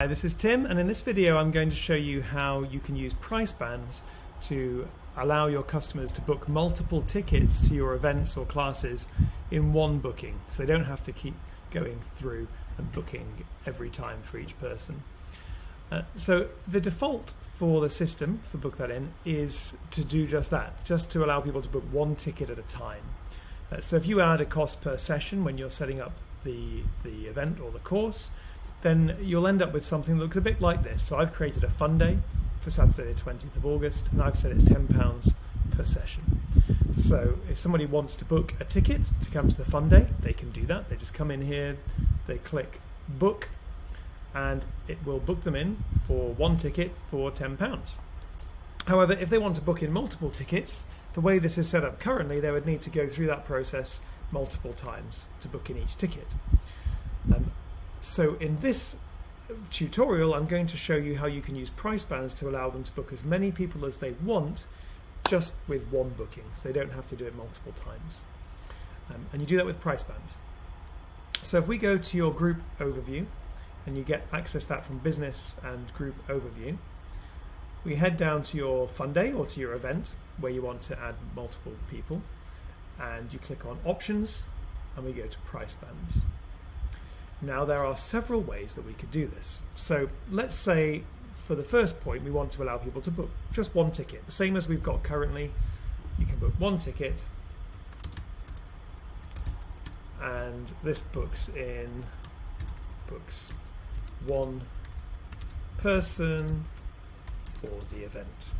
Hi, this is Tim, and in this video I'm going to show you how you can use price bands to allow your customers to book multiple tickets to your events or classes in one booking, so they don't have to keep going through and booking every time for each person. So the default for the system for Book That In is to do just that, just to allow people to book one ticket at a time. So if you add a cost per session when you're setting up the event or the course, then you'll end up with something that looks a bit like this. So I've created a fun day for Saturday the 20th of August, and I've said it's £10 per session. So if somebody wants to book a ticket to come to the fun day, they can do that. They just come in here, they click book, and it will book them in for one ticket for £10. However, if they want to book in multiple tickets, the way this is set up currently, they would need to go through that process multiple times to book in each ticket. So in this tutorial, I'm going to show you how you can use price bands to allow them to book as many people as they want just with one booking, so they don't have to do it multiple times. And you do that with price bands. So if we go to your group overview, and you get access to that from business and group overview, we head down to your fun day or to your event where you want to add multiple people, and you click on options, and we go to price bands. Now there are several ways that we could do this. So let's say for the first point we want to allow people to book just one ticket, the same as we've got currently. You can book one ticket, and this books one person for the event.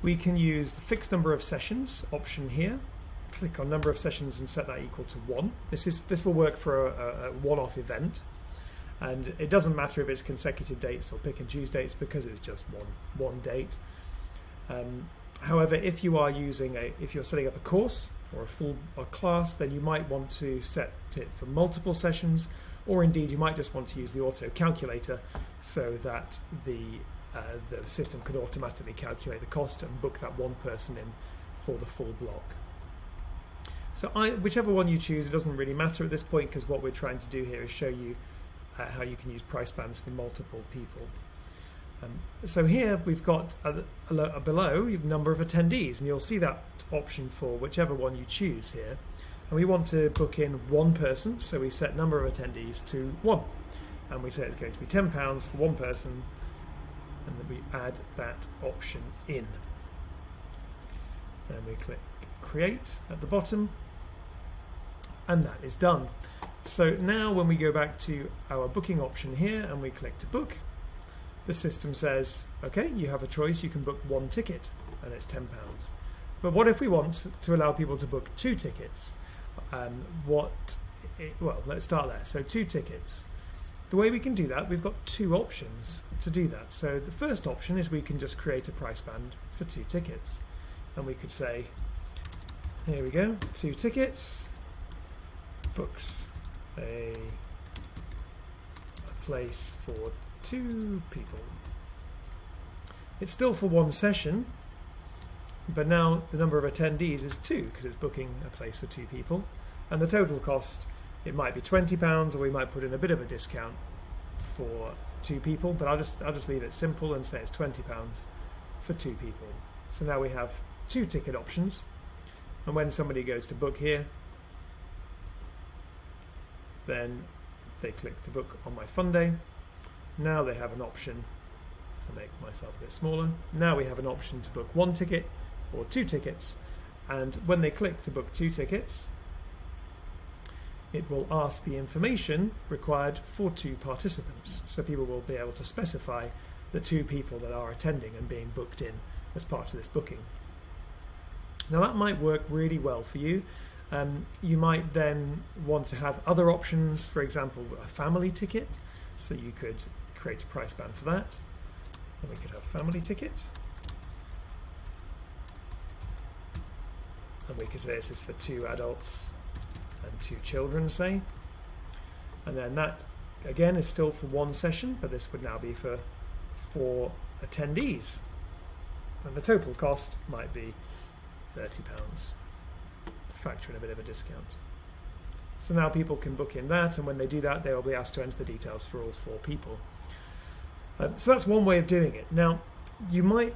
We can use the fixed number of sessions option here. Click on number of sessions and set that equal to 1. This will work for a one-off event, and it doesn't matter if it's consecutive dates or pick and choose dates because it's just one date. However, if you're setting up a course or a class, then you might want to set it for multiple sessions, or indeed you might just want to use the auto calculator so that the system could automatically calculate the cost and book that one person in for the full block. So whichever one you choose, it doesn't really matter at this point, because what we're trying to do here is show you how you can use price bands for multiple people. So here we've got below you have number of attendees, and you'll see that option for whichever one you choose here. And we want to book in one person, so we set number of attendees to 1, and we say it's going to be £10 for one person, and then we add that option in. And we click create at the bottom, and that is done. So now when we go back to our booking option here and we click to book, the system says, okay, you have a choice, you can book one ticket and it's £10. But what if we want to allow people to book 2 tickets? Well, let's start there. So 2 tickets. The way we can do that, we've got 2 options to do that. So the first option is we can just create a price band for 2 tickets, and we could say, here we go, 2 tickets, books a place for 2 people. It's still for one session, but now the number of attendees is 2 because it's booking a place for 2 people, and the total cost, it might be £20, or we might put in a bit of a discount for 2 people, but I'll just leave it simple and say it's £20 for 2 people. So now we have 2 ticket options. And when somebody goes to book here, then they click to book on my fun day. Now they have an option, if I make myself a bit smaller, now we have an option to book 1 ticket or 2 tickets. And when they click to book 2 tickets, it will ask the information required for 2 participants. So people will be able to specify the 2 people that are attending and being booked in as part of this booking. Now that might work really well for you. You might then want to have other options, for example, a family ticket. So you could create a price band for that. And we could have family ticket. And we could say this is for 2 adults and 2 children, say. And then that, again, is still for one session, but this would now be for 4 attendees. And the total cost might be £30 to factor in a bit of a discount. So now people can book in that, and when they do that, they will be asked to enter the details for all 4 people. So that's one way of doing it. Now, you might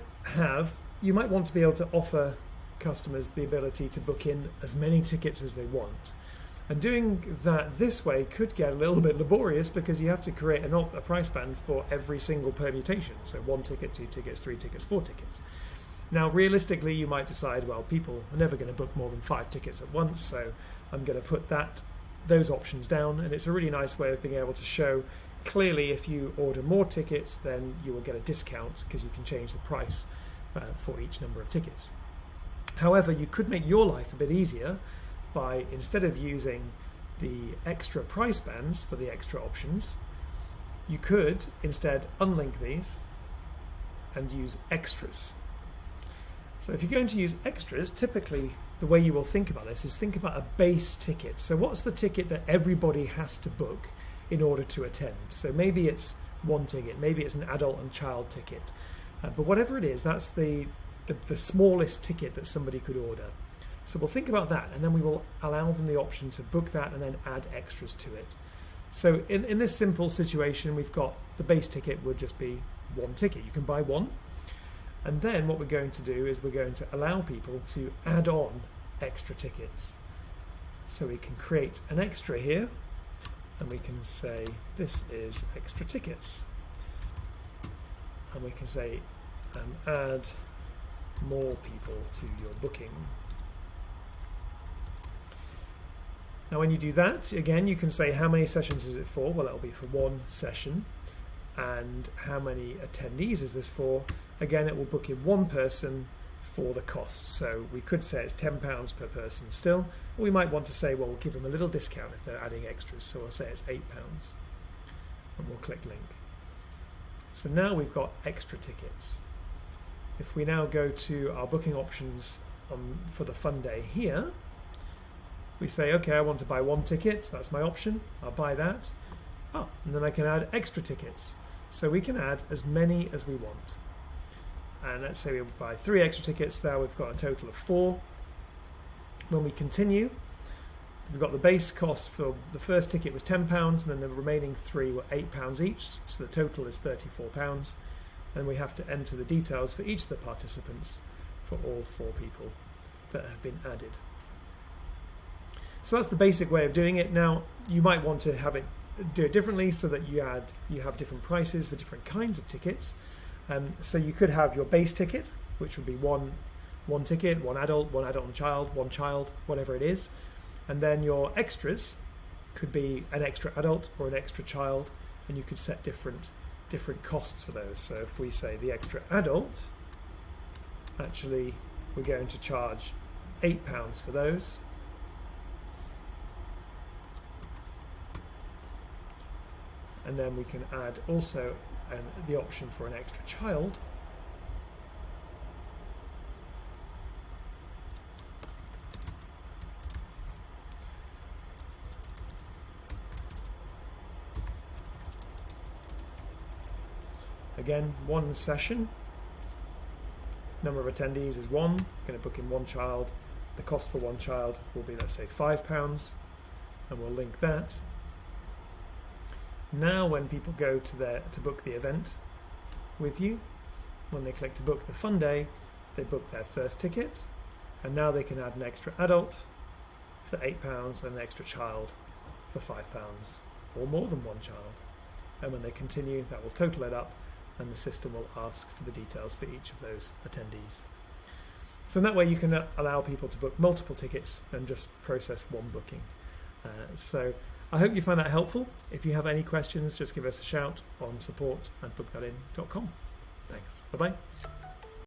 want to be able to offer customers the ability to book in as many tickets as they want. And doing that this way could get a little bit laborious because you have to create a price band for every single permutation. So 1 ticket, 2 tickets, 3 tickets, 4 tickets. Now, realistically, you might decide, well, people are never going to book more than 5 tickets at once, so I'm going to put those options down. And it's a really nice way of being able to show clearly if you order more tickets, then you will get a discount because you can change the price for each number of tickets. However, you could make your life a bit easier by, instead of using the extra price bands for the extra options, you could instead unlink these and use extras. So if you're going to use extras, typically the way you will think about this is think about a base ticket. So what's the ticket that everybody has to book in order to attend? So maybe it's 1 ticket, maybe it's an adult and child ticket. But whatever it is, that's the smallest ticket that somebody could order. So we'll think about that, and then we will allow them the option to book that and then add extras to it. So in this simple situation, we've got the base ticket would just be 1 ticket. You can buy 1. And then what we're going to do is we're going to allow people to add on extra tickets. So we can create an extra here, and we can say this is extra tickets. And we can say add more people to your booking. Now when you do that, again, you can say how many sessions is it for? Well, it'll be for 1 session. And how many attendees is this for? Again, it will book in 1 person for the cost. So we could say it's £10 per person still. Or we might want to say, well, we'll give them a little discount if they're adding extras. So we'll say it's £8. And we'll click link. So now we've got extra tickets. If we now go to our booking options for the fun day here, we say, okay, I want to buy 1 ticket. That's my option. I'll buy that. Oh, and then I can add extra tickets. So we can add as many as we want. And let's say we buy 3 extra tickets. There we've got a total of 4. When we continue, we've got the base cost for the first ticket was £10, and then the remaining 3 were £8 each. So the total is £34. And we have to enter the details for each of the participants for all 4 people that have been added. So that's the basic way of doing it. Now, you might want to do it differently so that you have different prices for different kinds of tickets. So you could have your base ticket, which would be one ticket, 1 adult and child, 1 child, whatever it is. And then your extras could be an extra adult or an extra child, and you could set different costs for those. So if we say the extra adult, actually we're going to charge £8 for those. And then we can add also the option for an extra child. Again, 1 session. Number of attendees is 1. I'm going to book in 1 child. The cost for 1 child will be, let's say, £5, and we'll link that. Now when people go to book the event with you, when they click to book the fun day, they book their first ticket, and now they can add an extra adult for £8 and an extra child for £5, or more than 1 child. And when they continue, that will total it up, and the system will ask for the details for each of those attendees. So in that way you can allow people to book multiple tickets and just process 1 booking. So I hope you find that helpful. If you have any questions, just give us a shout on support@bookthatin.com. Thanks. Bye-bye.